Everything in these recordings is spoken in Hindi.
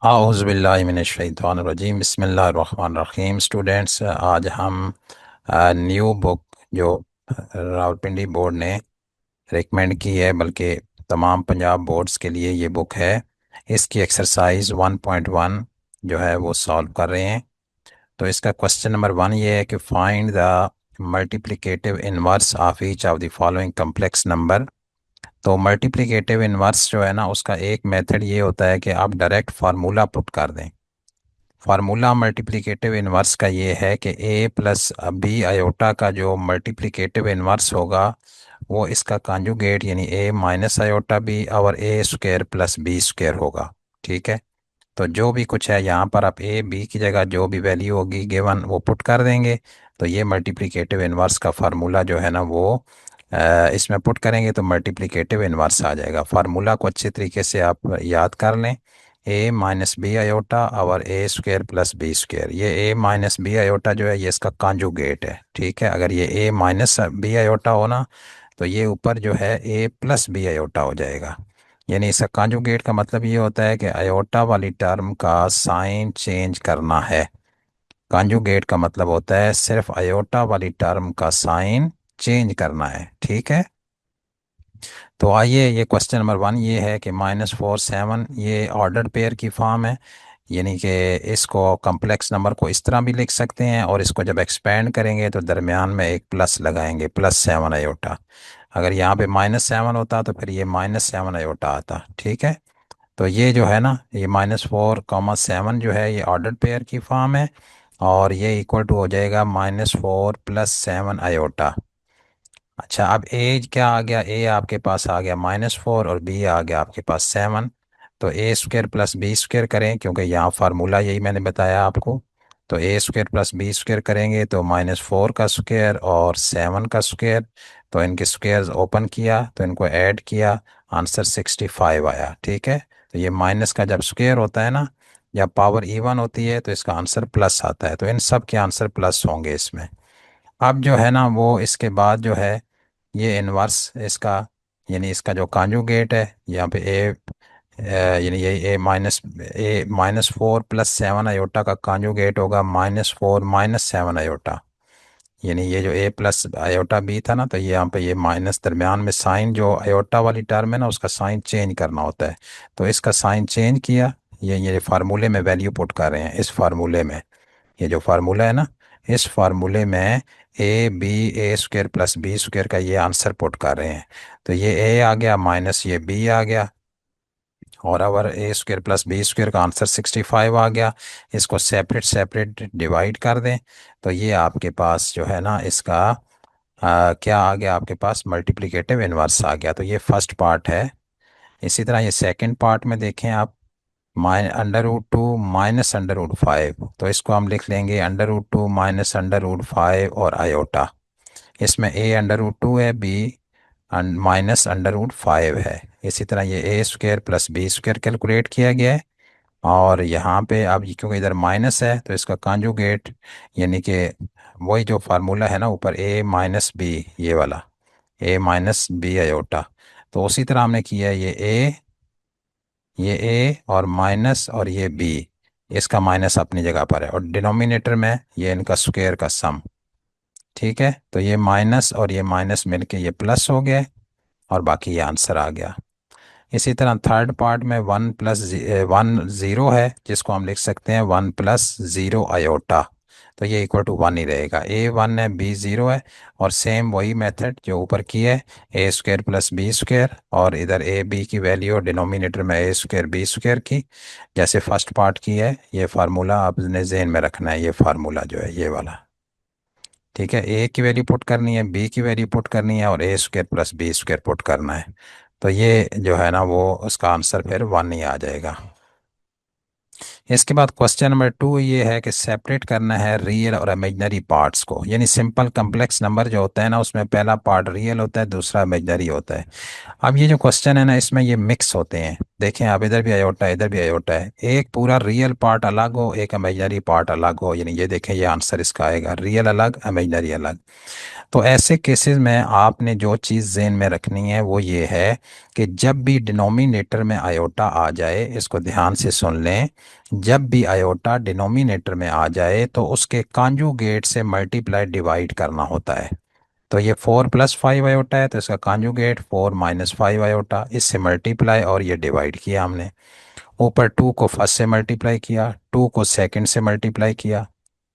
आउज़ुबिल्लाहिमिनश्शैतानिर्रजीम बिस्मिल्लाहिर्रहमानिर्रहीम। स्टूडेंट्स, आज हम न्यू बुक जो रावलपिंडी बोर्ड ने रिकमेंड की है, बल्कि तमाम पंजाब बोर्ड्स के लिए ये बुक है, इसकी एक्सरसाइज 1.1 जो है वो सॉल्व कर रहे हैं। तो इसका क्वेश्चन नंबर 1 ये है कि find the multiplicative inverse of each of the following complex number. तो मल्टीप्लिकेटिव इनवर्स जो है ना, उसका एक मेथड ये होता है कि आप डायरेक्ट फार्मूला पुट कर दें। फार्मूला मल्टीप्लिकेटिव इनवर्स का ये है कि ए प्लस बी आयोटा का जो मल्टीप्लिकेटिव इनवर्स होगा वो इसका कॉन्जुगेट यानी ए माइनस आयोटा बी और A square plus B square होगा। ठीक है। तो जो भी कुछ है यहाँ पर आप ए बी की जगह जो भी वैल्यू होगी गिवन वो पुट कर देंगे। तो ये मल्टीप्लिकेटिव इनवर्स का फार्मूला जो है ना वो इसमें पुट करेंगे तो मल्टीप्लिकेटिव इनवर्स आ जाएगा। फार्मूला को अच्छे तरीके से आप याद कर लें। ए माइनस बी आयोटा और A square plus B square, ये ए माइनस बी आयोटा जो है ये इसका कॉन्जुगेट है। ठीक है। अगर ये ए माइनस बी आयोटा हो ना तो ये ऊपर जो है ए प्लस बी आयोटा हो जाएगा। यानी इसका कॉन्जुगेट का मतलब ये होता है कि आयोटा वाली टर्म का साइन चेंज करना है। कॉन्जुगेट का मतलब होता है सिर्फ आयोटा वाली टर्म का साइन चेंज करना है। ठीक है। तो आइए, ये क्वेश्चन नंबर 1 ये है कि -4 7 ये ऑर्डर्ड पेयर की फॉर्म है। यानी कि इसको कम्प्लेक्स नंबर को इस तरह भी लिख सकते हैं और इसको जब एक्सपेंड करेंगे तो दरमियान में एक प्लस लगाएंगे, +7 आयोटा। अगर यहाँ पे -7 होता तो फिर ये -7 आयोटा आता। ठीक है। तो ये जो है ना, ये -4 7 जो है ये ऑर्डर्ड पेयर की फॉर्म है और ये इक्वल टू हो जाएगा -4 + 7 आयोटा। अच्छा, अब ए क्या आ गया? ए आपके पास आ गया -4 और बी आ गया आपके पास 7। तो ए स्क्वायर प्लस बी स्क्वायर करें, क्योंकि यहाँ फार्मूला यही मैंने बताया आपको। तो ए स्क्वायर प्लस बी स्क्वायर करेंगे तो -4 का स्क्वायर और 7 का स्क्वायर। तो इनके स्क्वायर्स ओपन किया तो इनको ऐड किया, आंसर 65 आया। ठीक है। तो ये माइनस का जब स्क्वायर होता है ना, या पावर इवन होती है तो इसका आंसर प्लस आता है। तो इन सब के आंसर प्लस होंगे इसमें। अब जो है ना वो इसके बाद जो है ये इनवर्स इसका, यानी इसका जो कॉन्जुगेट है यहाँ पे यानी ये ए -4 + 7 आयोटा का कॉन्जुगेट होगा -4 - 7 आयोटा। यानी ये जो ए प्लस आयोटा बी था ना, तो ये यहाँ पे ये माइनस दरमियान में साइन जो आयोटा वाली टर्म है ना उसका साइन चेंज करना होता है। तो इसका साइन चेंज किया, ये फार्मूले में वैल्यू पुट कर रहे हैं। इस फार्मूले में, ये जो फार्मूला है ना, इस फार्मूले में A B A square plus B square का ये आंसर पुट कर रहे हैं। तो ये ए आ गया माइनस ये बी आ गया, और अवर ए स्क्वायर प्लस बी स्क्वायर का आंसर 65 आ गया। इसको सेपरेट सेपरेट डिवाइड कर दें तो ये आपके पास जो है ना इसका क्या आ गया? आपके पास मल्टीप्लिकेटिव इनवर्स आ गया। तो ये फर्स्ट पार्ट है। इसी तरह ये सेकंड पार्ट में देखें आप, √2 माइनस √5, तो इसको हम लिख लेंगे √2 माइनस √5 और आयोटा। इसमें ए √2 है, बी माइनस √5 है। इसी तरह ये A square plus B square calculate किया गया है। और यहाँ पे अब क्योंकि इधर माइनस है तो इसका कॉन्जुगेट, यानी कि वही जो फार्मूला है ना ऊपर ए माइनस बी, ये वाला ए माइनस बी आयोटा। तो उसी तरह हमने किया है, ये ए और माइनस और ये बी, इसका माइनस अपनी जगह पर है और डिनोमिनेटर में ये इनका स्क्वायर का सम। ठीक है। तो ये माइनस और ये माइनस मिलके ये प्लस हो गया और बाकी ये आंसर आ गया। इसी तरह थर्ड पार्ट में 1 है, जिसको हम लिख सकते हैं 1 + 0 आयोटा। तो ये इक्वल टू 1 ही रहेगा। ए 1 है, बी 0 है। और सेम वही मेथड जो ऊपर की है, A square plus B square, और इधर ए बी की वैल्यू डिनोमिनेटर में ए स्क्वायर बी स्क्वायर की, जैसे फर्स्ट पार्ट की है। ये फार्मूला आपने जहन में रखना है, ये फार्मूला जो है ये वाला। ठीक है। ए की वैल्यू पुट करनी है, बी की वैल्यू पुट करनी है और A square plus B square put करना है। तो ये जो है ना वो उसका आंसर फिर 1 ही आ जाएगा। इसके बाद क्वेश्चन नंबर 2 ये है कि सेपरेट करना है रियल और इमेजनरी पार्ट्स को। यानी सिंपल कम्प्लेक्स नंबर जो होता है ना उसमें पहला पार्ट रियल होता है, दूसरा इमेजनरी होता है। अब ये जो क्वेश्चन है ना इसमें ये मिक्स होते हैं, देखें आप, इधर भी आयोटा है, इधर भी आयोटा है। एक पूरा रियल पार्ट अलग हो, एक इमेजिनरी पार्ट अलग हो, यानी ये देखें, ये आंसर इसका आएगा, रियल अलग इमेजिनरी अलग। तो ऐसे केसेस में आपने जो चीज़ ज़हन में रखनी है वो ये है कि जब भी डिनोमिनेटर में आयोटा आ जाए, इसको ध्यान से सुन लें, जब भी आयोटा डिनोमिनेटर में आ जाए तो उसके कॉन्जुगेट से मल्टीप्लाई डिवाइड करना होता है। तो ये 4 + 5 आयोटा है, तो इसका कॉन्जुगेट 4 - 5 आयोटा, इससे मल्टीप्लाई और ये डिवाइड किया हमने। ऊपर 2 को फर्स्ट से मल्टीप्लाई किया, 2 को सेकंड से मल्टीप्लाई किया,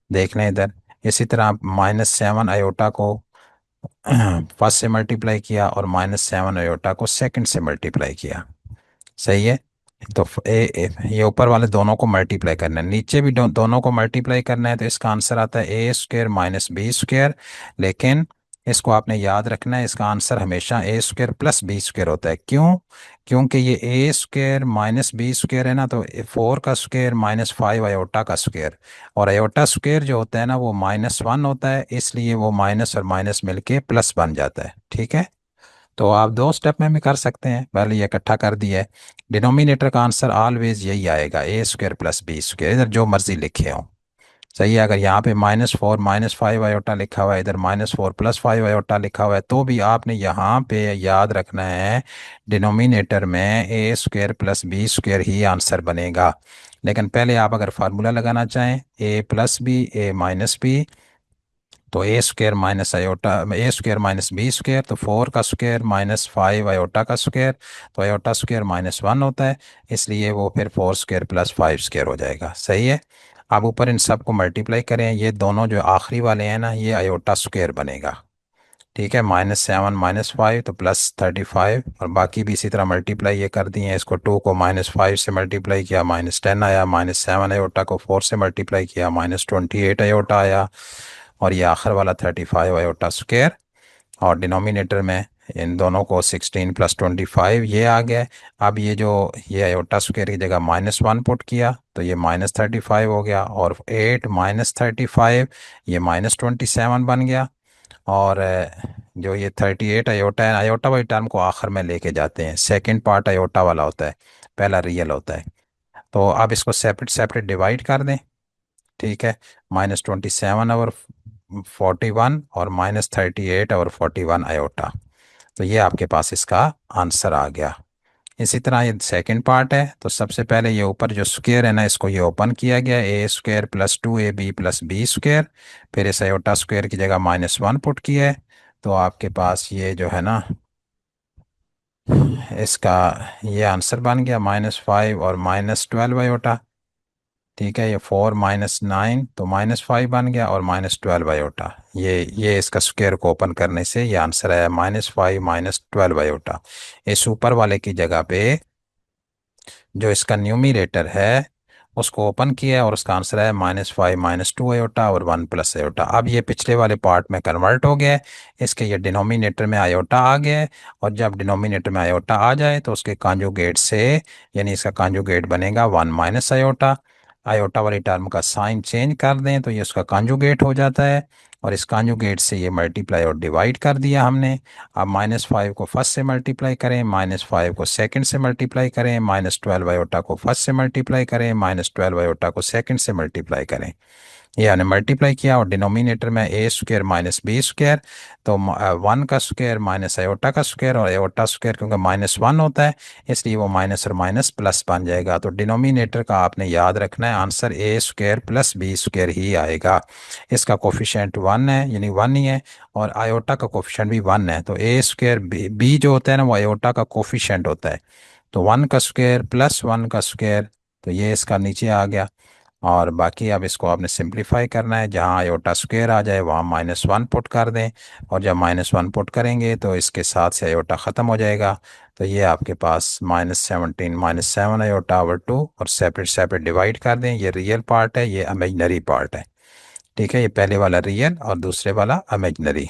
देख लें इधर। इसी तरह -7 आयोटा को फर्स्ट से मल्टीप्लाई किया और -7 आयोटा को सेकंड से मल्टीप्लाई किया। सही है। तो ये ऊपर वाले दोनों को मल्टीप्लाई करना है, नीचे भी दोनों को मल्टीप्लाई करना है, तो इसका आंसर आता है A² - B²। लेकिन इसको आपने याद रखना है, इसका आंसर हमेशा A² + B² होता है। क्यों? क्योंकि ये A² - B² है ना, तो 4 का स्क्वायर -5 अयोटा का स्क्वायर, और अयोटा स्क्वायर जो होता है ना वो -1 होता है, इसलिए वो माइनस और माइनस मिलके प्लस बन जाता है। ठीक है। तो आप दो स्टेप में भी कर सकते हैं, पहले ये इकट्ठा कर दिया है। डिनोमिनेटर का आंसर ऑलवेज यही आएगा, A² + B², इधर जो मर्जी लिखे हो। सही है। अगर यहाँ पे -4 -5 आयोटा लिखा हुआ है, इधर -4 + 5 आयोटा लिखा हुआ है, तो भी आपने यहाँ पे याद रखना है डिनोमिनेटर में A² + B² ही आंसर बनेगा। लेकिन पहले आप अगर फार्मूला लगाना चाहें, A + B A - B, तो A² - B², तो 4 का स्क्वायर -5 आयोटा का स्क्वायर, तो आयोटा स्क्वायर -1 होता है, इसलिए वो फिर 4² + 5² हो जाएगा। सही है। अब ऊपर इन सब को मल्टीप्लाई करें, ये दोनों जो आखिरी वाले हैं ना, ये आयोटा स्क्वायर बनेगा। ठीक है। -7 -5 तो +35, और बाकी भी इसी तरह मल्टीप्लाई ये कर दिए हैं। इसको 2 को -5 से मल्टीप्लाई किया, -10 आया, -7 आयोटा को 4 से मल्टीप्लाई किया, -28 आयोटा आया, और ये आखिर वाला 35 आयोटा स्क्वायर। और डिनोमिनेटर में इन दोनों को 16 + 25 ये आ गया। अब ये आयोटा स्क्वायर की जगह -1 पुट किया, तो ये -35 हो गया, और 8 - 35 ये -27 बन गया। और जो ये 38 अयोटा है, अयोटा वाली टर्म को आखिर में लेके जाते हैं, सेकंड पार्ट अयोटा वाला होता है, पहला रियल होता है। तो अब इसको सेपरेट सेपरेट डिवाइड कर दें। ठीक है। -27/41 और -38/41 अयोटा, तो ये आपके पास इसका आंसर आ गया। इसी तरह ये सेकंड पार्ट है, तो सबसे पहले ये ऊपर जो स्क्वायर है ना, इसको ये ओपन किया गया, A² + 2AB + B²। फिर इस आयोटा स्क्वायर की जगह -1 पुट किया है, तो आपके पास ये जो है ना, इसका ये आंसर बन गया -5 और -12 आयोटा। ठीक है। ये 4 - 9 तो -5 बन गया, और -12 आयोटा, ये इसका स्क्वायर को ओपन करने से ये आंसर आया -5 -12 आयोटा। इस ऊपर वाले की जगह पे जो इसका न्यूमरेटर है उसको ओपन किया है, और उसका आंसर है -5 -2 आयोटा और 1 + आयोटा। अब ये पिछले वाले पार्ट में कन्वर्ट हो गया है, इसके ये डिनोमिनेटर में आयोटा आ गया है। और जब डिनोमिनेटर में आयोटा आ जाए तो उसके कॉन्जुगेट से, यानी इसका कॉन्जुगेट बनेगा 1 - आयोटा। आयोटा वाली टर्म का साइन चेंज कर दें तो ये उसका कॉन्जुगेट हो जाता है, और इस कॉन्जुगेट से ये मल्टीप्लाई और डिवाइड कर दिया हमने। अब -5 को फर्स्ट से मल्टीप्लाई करें, -5 को सेकंड से मल्टीप्लाई करें, -12 आयोटा को फर्स्ट से मल्टीप्लाई करें, -12 आयोटा को सेकंड से मल्टीप्लाई करें। ये हमने मल्टीप्लाई किया, और डिनोमिनेटर में A² - B², तो 1 का स्क्वायर माइनस आयोटा का स्क्वायर, और आयोटा स्क्वायर क्योंकि -1 होता है, इसलिए वो माइनस और माइनस प्लस बन जाएगा। तो डिनोमिनेटर का आपने याद रखना है, आंसर A² + B² ही आएगा। इसका कोफिशेंट 1 है, यानी 1 ही है, और आयोटा का कोफिशेंट भी 1 है। तो A² B जो होता है ना, वो आयोटा का कोफिशेंट होता है। तो 1 का स्क्वायर + 1 का स्क्वायर, तो ये इसका नीचे आ गया। और बाकी अब इसको आपने सिंप्लीफाई करना है, जहाँ आयोटा स्क्वायर आ जाए वहाँ -1 पुट कर दें, और जब -1 पुट करेंगे तो इसके साथ से आयोटा ख़त्म हो जाएगा। तो ये आपके पास -17 -7 आयोटा/2, और सेपरेट सेपरेट डिवाइड कर दें। ये रियल पार्ट है, ये इमेजनरी पार्ट है। ठीक है। ये पहले वाला रियल और दूसरे वाला इमेजनरी।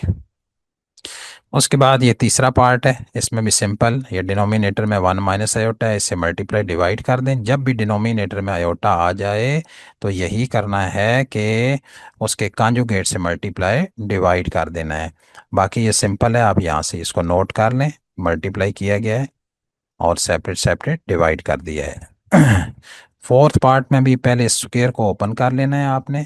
उसके बाद ये तीसरा पार्ट है, इसमें भी सिंपल, ये डिनोमिनेटर में 1 - आयोटा है, इससे मल्टीप्लाई डिवाइड कर दें। जब भी डिनोमिनेटर में आयोटा आ जाए तो यही करना है कि उसके कॉन्जुगेट से मल्टीप्लाई डिवाइड कर देना है। बाकी ये सिंपल है, आप यहाँ से इसको नोट कर लें, मल्टीप्लाई किया गया है। और सेपरेट सेपरेट डिवाइड कर दिया है। फोर्थ पार्ट में भी पहले स्क्वायर को ओपन कर लेना है आपने।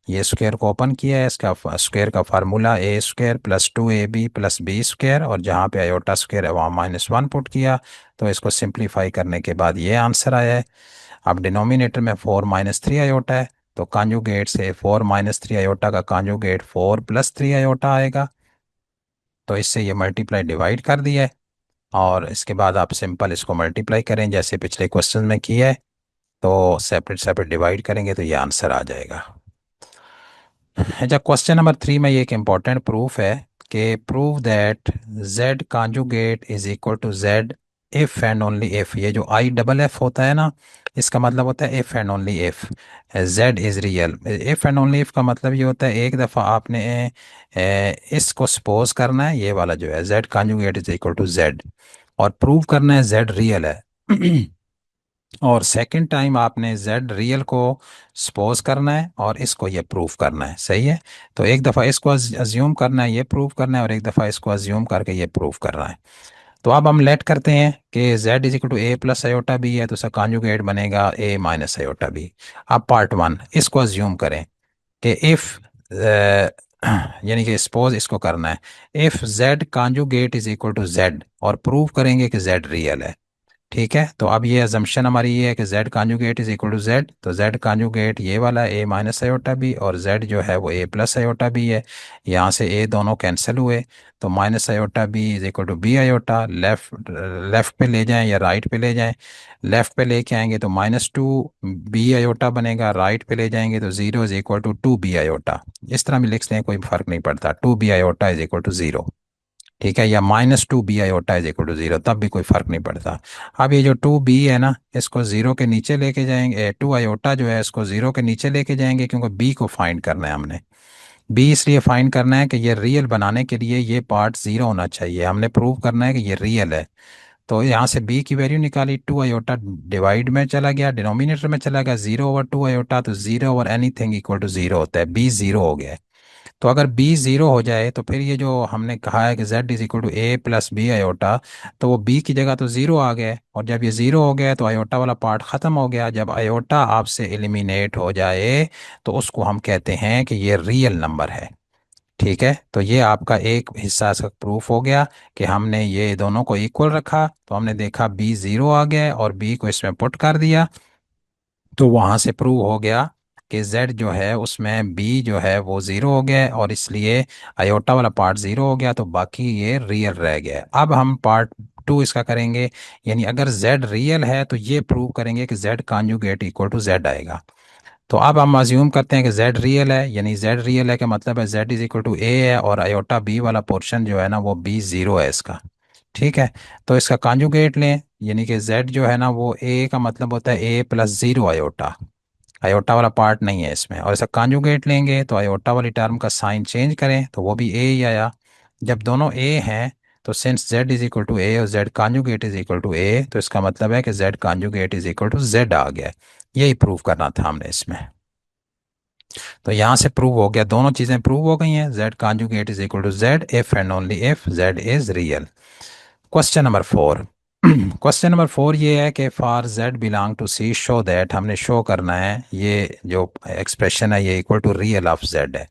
ये स्क्वायर को ओपन किया है, इसका स्क्वायर का formula A square plus 2ab plus B square, और जहाँ पे आयोटा स्क्वायर है वहाँ -1 पुट किया। तो इसको सिंप्लीफाई करने के बाद ये आंसर आया है। अब डिनोमिनेटर में 4 - 3 आयोटा है, तो कॉन्जुगेट से 4 - 3 आयोटा का कॉन्जुगेट 4 + 3 आयोटा आएगा। तो इससे ये मल्टीप्लाई डिवाइड कर दिया है, और इसके बाद आप सिंपल इसको मल्टीप्लाई करें जैसे पिछले क्वेश्चन में किया है। तो सेपरेट सेपरेट डिवाइड करेंगे तो ये आंसर आ जाएगा। अच्छा, क्वेश्चन नंबर 3 में ये एक इम्पॉर्टेंट प्रूफ है कि prove that z conjugate is equal to z if and only if. ये जो IFF होता है ना, इसका मतलब होता है if and only if z is real. If and only if का मतलब ये होता है एक दफ़ा आपने इसको सपोज करना है, ये वाला जो है z conjugate is equal to z, और प्रूव करना है z रियल है। और सेकंड टाइम आपने z रियल को सपोज करना है और इसको ये प्रूफ करना है। सही है। तो एक दफ़ा इसको अज्यूम करना है, ये प्रूफ करना है, और एक दफ़ा इसको अज्यूम करके ये प्रूफ करना है। तो अब हम लेट करते हैं कि z is equal to a plus iota B है, तो उसका कॉन्जुगेट बनेगा a माइनस आयोटा बी। अब पार्ट 1 इसको अज्यूम करें कि इफ़ यानी कि सपोज इसको करना है, if z conjugate is equal to z, और प्रूव करेंगे कि z रियल है। ठीक है। तो अब ये अजम्पशन हमारी ये है कि z conjugate is equal to z, तो z कॉन्जुगेट ये वाला a माइनस आयोटा बी, और z जो है वो a प्लस आयोटा बी है। यहाँ से a दोनों कैंसिल हुए, तो minus iota B is equal to B iota. Left पे ले जाएं या राइट पे ले जाएं, लेफ्ट पे लेके आएंगे तो -2 b आयोटा बनेगा, राइट पे ले जाएंगे तो 0 is equal to 2b iota. इस तरह भी लिख लें, कोई फर्क नहीं पड़ता, 2b iota is equal to 0। ठीक है, या -2b iota is equal to 0, तब भी कोई फर्क नहीं पड़ता। अब ये जो 2b है ना, इसको 0 के नीचे लेके जाएंगे, 2 आयोटा जो है इसको 0 के नीचे लेके जाएंगे, क्योंकि b को फाइंड करना है हमने। b इसलिए फाइंड करना है कि ये रियल बनाने के लिए ये पार्ट 0 होना चाहिए, हमने प्रूव करना है कि ये रियल है। तो यहाँ से b की वैल्यू निकाली, 2 आयोटा डिवाइड में चला गया, डिनोमिनेटर में चला गया, 0/2 आयोटा, तो 0/एनीथिंग इक्वल टू 0 होता है, b 0 हो गया है। तो अगर b 0 हो जाए तो फिर ये जो हमने कहा है कि z is equal to a plus B iota, तो वो b की जगह तो 0 आ गया है, और जब ये 0 हो गया तो आयोटा वाला पार्ट ख़त्म हो गया। जब आयोटा आपसे एलिमिनेट हो जाए तो उसको हम कहते हैं कि ये रियल नंबर है। ठीक है। तो ये आपका एक हिस्सा इसका प्रूफ हो गया कि हमने ये दोनों को इक्वल रखा, तो हमने देखा b 0 आ गया है और b को इसमें पुट कर दिया, तो वहां से प्रूव हो गया कि z जो है उसमें b जो है वो 0 हो गया है, और इसलिए आयोटा वाला पार्ट 0 हो गया, तो बाकी ये रियल रह गया है। अब हम पार्ट 2 इसका करेंगे, यानी अगर z रियल है तो ये प्रूव करेंगे कि z conjugate equal to z आएगा। तो अब हम अज्यूम करते हैं कि z रियल है, यानी z रियल है का मतलब है z is equal to a है, और आयोटा b वाला पोर्शन जो है ना वो b 0 है इसका। ठीक है। तो इसका कॉन्जुगेट लें, यानी कि z जो है ना वो a का मतलब होता है a प्लस 0 आयोटा, आयोटा वाला पार्ट नहीं है इसमें। और इसका कॉन्जुगेट लेंगे तो आयोटा वाली टर्म का साइन चेंज करें तो वो भी a ही आया। जब दोनों a हैं तो since z is equal to a और z conjugate is equal to a, तो इसका मतलब है कि z conjugate is equal to z आ गया है। यही प्रूव करना था हमने इसमें। तो यहाँ से प्रूव हो गया, दोनों चीज़ें प्रूव हो गई हैं, z conjugate is equal to z if and only if z is real. Question number 4। Question number 4 ये है कि for z belong to C show that, हमने शो करना है ये जो एक्सप्रेशन है ये equal to real of z है।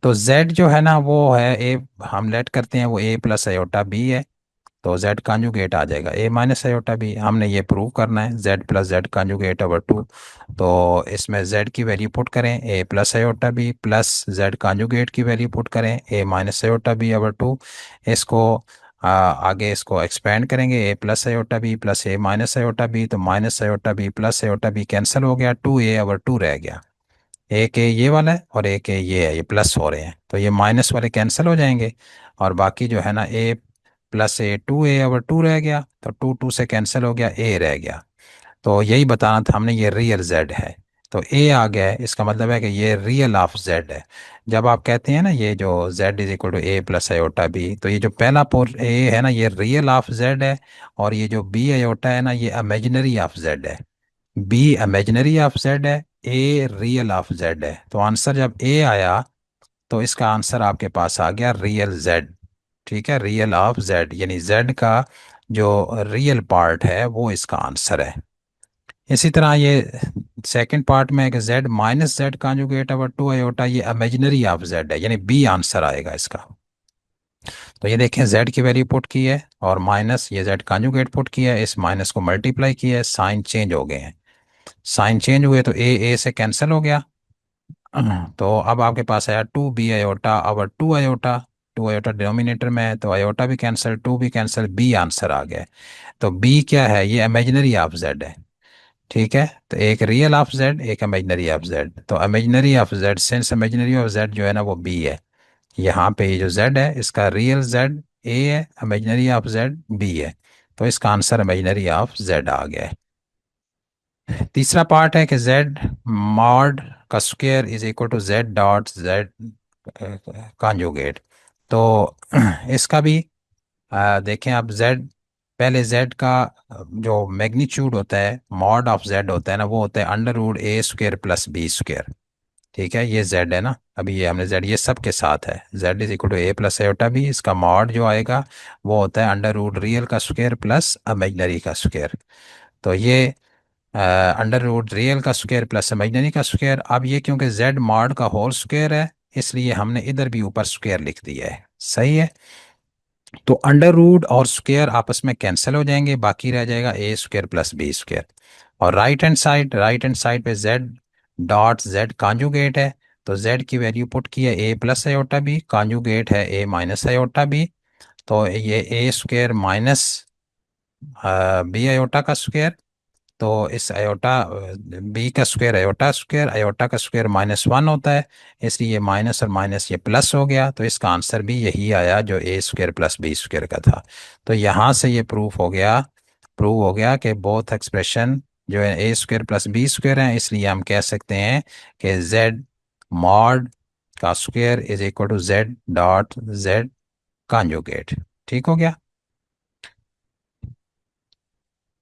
तो z जो है ना वो है a, हम लेट करते हैं वो a प्लस आयोटा b है, तो z कॉन्जुगेट आ जाएगा a माइनस आयोटा b। हमने ये प्रूव करना है z plus z conjugate over 2, तो इसमें z की वैल्यू पुट करें a plus iota b plus z conjugate की वैल्यू पुट करें a minus iota b over 2। इसको आगे इसको एक्सपेंड करेंगे, a plus iota b plus a minus iota b, तो minus iota b plus iota b cancel हो गया, 2a/2 रह गया। एक ए ये वाला है और एक ए ये है, ये प्लस हो रहे हैं, तो ये माइनस वाले कैंसिल हो जाएंगे, और बाकी जो है ना a प्लस a 2a/2 रह गया, तो 2 2 से कैंसिल हो गया, a रह गया। तो यही बताना था हमने, ये रियल z है। तो a आ गया है, इसका मतलब है कि ये रियल ऑफ z है। जब आप कहते हैं ना ये जो z is equal to a plus iota b, तो ये जो पहला पोर a है ना ये रियल ऑफ z है, और ये जो b आयोटा है ना ये इमेजिनरी ऑफ z है। b इमेजिनरी ऑफ z है, a रियल ऑफ z है। तो आंसर जब a आया तो इसका आंसर आपके पास आ गया रियल z। ठीक है, रियल ऑफ z, यानी z का जो रियल पार्ट है वो इसका आंसर है। इसी तरह ये सेकंड पार्ट में है कि z minus Z conjugate over 2 iota, ये इमेजिनरी ऑफ z है, यानी बी आंसर आएगा इसका। तो ये देखें z की वैल्यू पुट की है और माइनस ये z कॉन्जुगेट पुट किया है, इस माइनस को मल्टीप्लाई किया है, साइन चेंज हो गए हैं। साइन चेंज हुए तो ए से कैंसिल हो गया। तो अब आपके पास आया 2b iota over 2 iota. 2 iota denominator में है तो आयोटा भी कैंसिल, टू भी कैंसिल, बी आंसर आ गया है। तो बी क्या है, ये इमेजिनरी ऑफ जेड है। ठीक है, तो एक रियल ऑफ जेड, एक इमेजिनरी ऑफ जेड। तो imaginary of Z, since imaginary of Z जो है ना वो बी है, यहाँ पे ये जो जेड है इसका रियल जेड ए है, इमेजिनरी ऑफ जेड बी है। तो इसका आंसर इमेजिनरी ऑफ जेड आ गया है। तीसरा पार्ट है कि जेड मॉड का square is equal to Z dot Z conjugate. तो इसका भी देखें आप, जेड पहले जेड का जो मैग्नीट्यूड होता है, मॉड ऑफ जेड होता है ना, वो होता है अंडर रूट ए स्क्वायर प्लस बी स्क्वायर। ठीक है, ये जेड है ना, अभी ये हमने जेड ये सब के साथ है, Z is equal to A plus iota B, इसका मॉड जो आएगा वो होता है अंडर रूट रियल का स्क्वायर प्लस इमेजिनरी का स्क्वायर। तो ये अंडर रूट रियल का स्क्वायर प्लस इमेजिनरी का स्क्वायर। अब ये क्योंकि जेड मॉड का होल स्क्वायर है, इसलिए हमने इधर भी ऊपर स्क्वायर लिख दिया है। सही है, तो अंडर रूट और स्क्वायर आपस में कैंसिल हो जाएंगे, बाकी रह जाएगा ए स्क्वायर प्लस बी स्क्वायर। और राइट हैंड साइड पे जेड डॉट जेड कॉन्जुगेट है, तो जेड की वैल्यू पुट की है ए प्लस आयोटा बी, कॉन्जुगेट है ए माइनस आयोटा बी। तो ये A square minus B iota का स्क्वायर। तो इस आयोटा बी का स्क्वायर आयोटा स्क्वायर, आयोटा का स्क्वायर -1 होता है, इसलिए माइनस और माइनस ये प्लस हो गया। तो इसका आंसर भी यही आया जो ए स्क्वायर प्लस बी स्क्वायर का था। तो यहाँ से ये प्रूव हो गया कि बोथ एक्सप्रेशन जो है A square plus B square हैं, इसलिए हम कह सकते हैं कि जेड मॉड का square is equal to Z dot Z conjugate. ठीक हो गया।